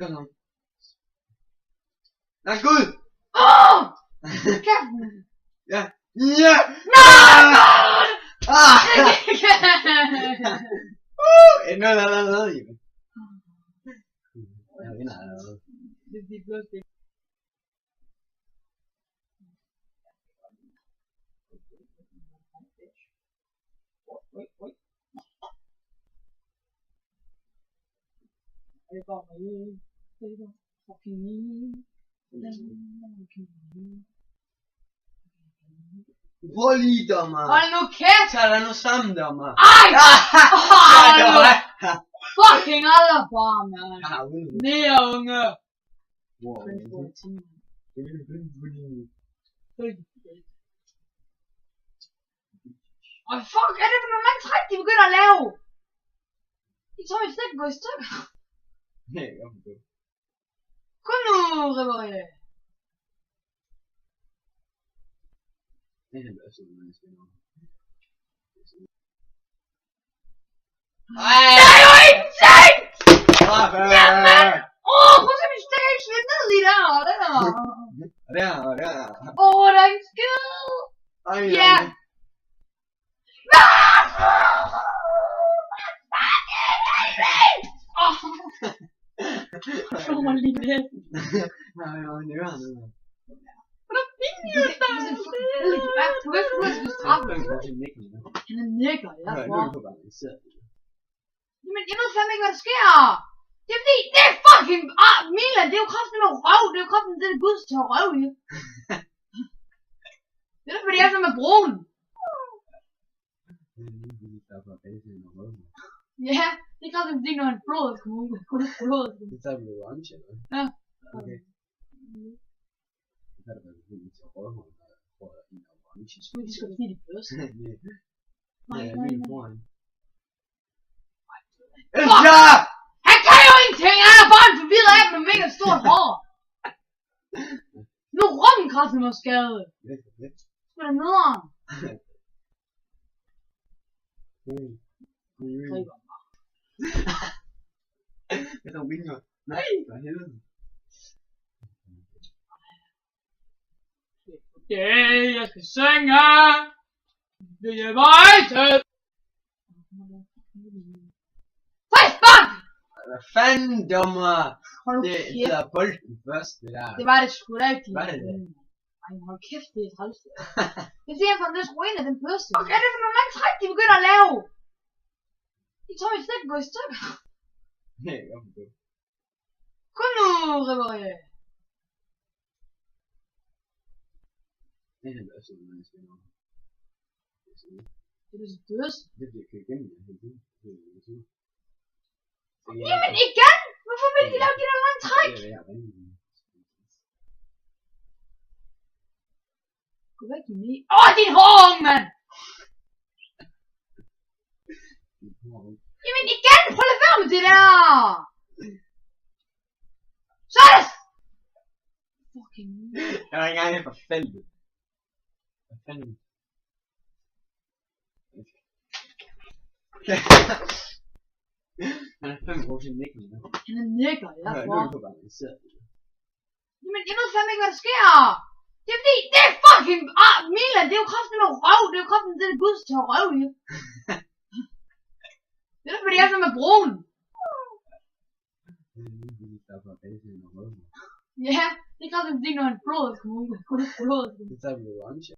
Kom så. Nej, Gud! Kæft! Ja. Ja! Nej! Endnu noget, Jeppe. Jeg vinder allerede. Det er blot det. Det går med. Det går fucking Prøv lige, dommer. hold nu kæft! Tag dig nu sammen, dommer. Ej! Fucking alder bare, man. Ned, unge. Wow. Og fuck, er det for nogle mange træk, de begynder at lave? De tror, vi slet går i stykker. Kom nu, Ribberie. Det er det også, når jeg skal nå. Det er jo ingenting! Jamen! Prøv at se, min stik er ikke slidt ned lige der, og der. Og der. Der er en skid. Ej, Ja. Slå mig lige lidt. Nej, det er han. Hvordan fanden er det der? Du kan ikke huske straffe. Han er nikker, jeg tror. Jamen, jeg ved fandme ikke, hvad der sker. Det er fordi, det er fucking... Milan, det er jo kraften med røv. Det er jo kraften, det er Guds til røv i. Det er fordi, jeg er sådan med broen. Ja, det er kraften, fordi når han blod kommer ud. Kun blod. Det tager vi jo orange, eller? Ja. Okay. Det kan da være, at vi til rødhånd, der får en orange. De skal da sige, de først. Nej, min foran. Fuck! Ja! Han kan jo ingenting! Han er bare en forvirret af med mega stort hår! Nu rumkraften var skadet! Skal du nederen? Griber mig. Jeg tager vinger. Nej, for helvede. Det jeg skal synge! Det er vejtet! Frisbank! Hvad fanden, dommer? Hold nu Det kæft. er bolden først, det der. Det var det sgu da ikke. Var det det? Ej, hold kæft, det er træls. Det siger jeg for, at det skulle ind af den første. Okay, det er for nogle mange træk, de begynder at lave. De tror, vi slet går i stykker. Ja, jeg gør det. Kom nu, Ribberie. Det er det også, når jeg skal nå. Det er så døs. Det bliver kørt igennem, jeg har det. Jamen igen! Hvorfor vil de lave de der mange træk? Det er jeg rigtig. Gå væk med mig. Din hår, unge mand! Jamen igen! Prøv at lade være med det der! Sådan! Fucking... Jeg var ikke engang for feltet. Hvad fanden? Han er 5 år til nikker. Han er nikker, jeg tror. tror. Nu er du bare interesseret. Jamen, jeg ved fandme ikke, hvad der sker. Det er fordi, det er fucking... Milan, det er jo kraften med røv. Det er jo kraften, det er Guds til røv i. Det er fordi, jeg er sådan med broen. Ja, det er kraften, fordi når han blod kommer ud. Kun blod. Det tager vi jo orange.